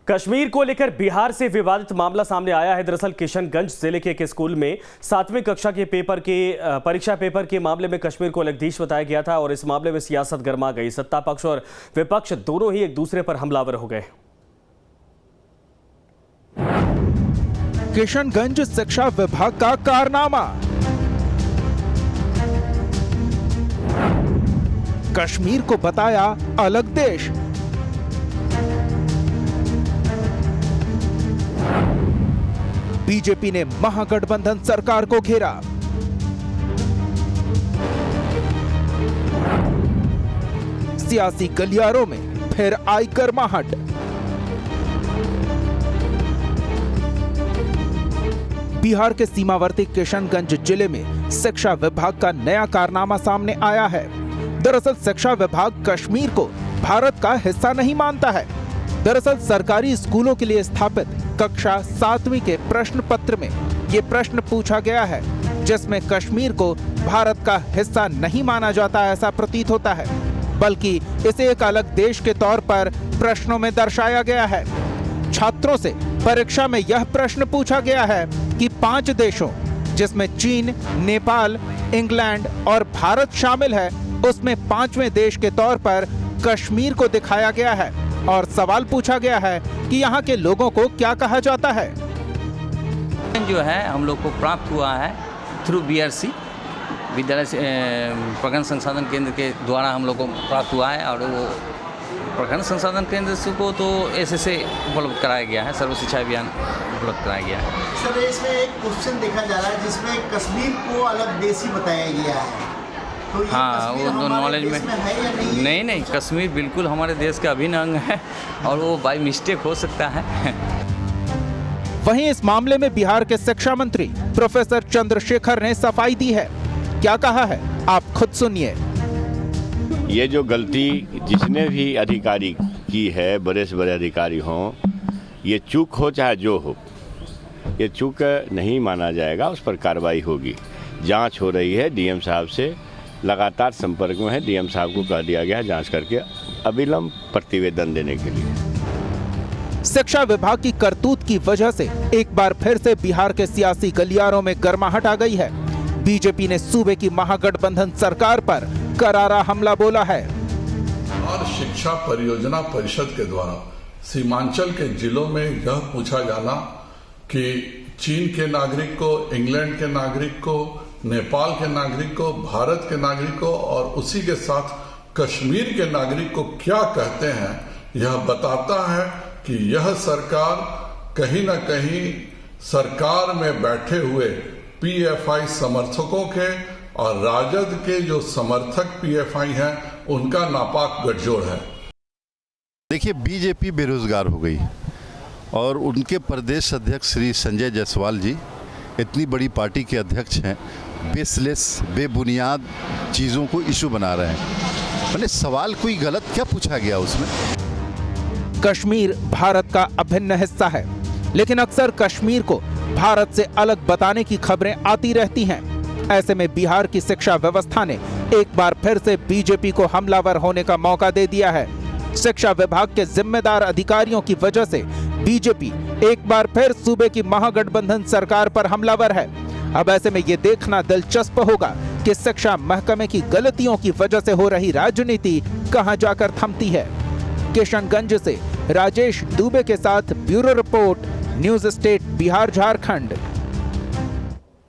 कश्मीर को लेकर बिहार से विवादित मामला सामने आया है। दरअसल किशनगंज जिले के एक स्कूल में 7वीं कक्षा के परीक्षा पेपर के मामले में कश्मीर को अलगदेश बताया गया था और इस मामले में सियासत गर्मा गई। सत्ता पक्ष और विपक्ष दोनों ही एक दूसरे पर हमलावर हो गए। किशनगंज शिक्षा विभाग का कारनामा। कश्मीर को बताया अलग देश। बीजेपी ने महागठबंधन सरकार को घेरा। सियासी गलियारों में फिर आई गर्माहट। बिहार के सीमावर्ती किशनगंज जिले में शिक्षा विभाग का नया कारनामा सामने आया है। दरअसल शिक्षा विभाग कश्मीर को भारत का हिस्सा नहीं मानता है। दरअसल सरकारी स्कूलों के लिए स्थापित कक्षा 7वीं के प्रश्न पत्र में ये प्रश्न पूछा गया है, जिसमें कश्मीर को भारत का हिस्सा नहीं माना जाता ऐसा प्रतीत होता है, बल्कि इसे एक अलग देश के तौर पर प्रश्नों में दर्शाया गया है। छात्रों से परीक्षा में यह प्रश्न पूछा गया है कि 5 देशों, जिसमें चीन, नेपाल, इंग्लैंड और भारत शामिल है, उसमें 5वें देश के तौर पर कश्मीर को दिखाया गया है और सवाल पूछा गया है कि यहाँ के लोगों को क्या कहा जाता है। जो है हम लोग को प्राप्त हुआ है थ्रू BRC विद्यालय प्रखंड संसाधन केंद्र के द्वारा हम लोग को प्राप्त हुआ है और वो प्रखंड संसाधन केंद्र को तो ऐसे उपलब्ध कराया गया है, सर्व शिक्षा अभियान उपलब्ध कराया गया है। सर, इसमें एक क्वेश्चन देखा जा रहा है जिसमें कश्मीर को अलग देशी बताया गया है, तो हाँ, वो नॉलेज में है या नहीं, कश्मीर बिल्कुल हमारे देश का अभिन्न अंग है और वो बाय मिस्टेक हो सकता है। वहीं इस मामले में बिहार के शिक्षा मंत्री प्रोफेसर चंद्रशेखर ने सफाई दी है। क्या कहा है आप खुद सुनिए। ये जो गलती जिसने भी अधिकारी की है, बड़े से बड़े अधिकारी हों, ये चूक हो चाहे जो हो, ये चूक नहीं माना जाएगा, उस पर कार्रवाई होगी। जांच हो रही है, डीएम साहब से लगातार संपर्क में है। डीएम साहब को कह दिया गया है जांच करके अविलंब प्रतिवेदन देने के लिए। शिक्षा विभाग की करतूत की वजह से एक बार फिर से बिहार के सियासी गलियारों में गर्माहट आ गई है। बीजेपी ने सूबे की महागठबंधन सरकार पर करारा हमला बोला है। और शिक्षा परियोजना परिषद के द्वारा सीमांचल के जिलों में यह पूछा जाना कि चीन के नागरिक को, इंग्लैंड के नागरिक को, नेपाल के नागरिक को, भारत के नागरिक को और उसी के साथ कश्मीर के नागरिक को क्या कहते हैं, यह बताता है कि यह सरकार कहीं न कहीं सरकार में बैठे हुए PFI समर्थकों के और राजद के जो समर्थक PFI हैं उनका नापाक गठजोड़ है। देखिए, बीजेपी बेरोजगार हो गई और उनके प्रदेश अध्यक्ष श्री संजय जायसवाल जी इतनी बड़ी पार्टी के अध्यक्ष हैं, बेसलेस बेबुनियाद चीज़ों को इशू बना रहे हैं। मैंने सवाल कोई गलत क्या पूछा गया उसमें? कश्मीर भारत का अभिन्न हिस्सा है, लेकिन अक्सर कश्मीर को भारत से अलग बताने की खबरें आती रहती हैं। ऐसे में बिहार की शिक्षा व्यवस्था ने एक बार फिर से बीजेपी को हमलावर होने का मौका दे दिया है। शिक्षा विभाग के जिम्मेदार अधिकारियों की वजह से बीजेपी एक बार फिर सूबे की महागठबंधन सरकार पर हमलावर है। अब ऐसे में ये देखना दिलचस्प होगा कि शिक्षा महकमे की गलतियों की वजह से हो रही राजनीति कहां जाकर थमती है। किशनगंज से राजेश दुबे के साथ bureau report, news state Bihar Jharkhand.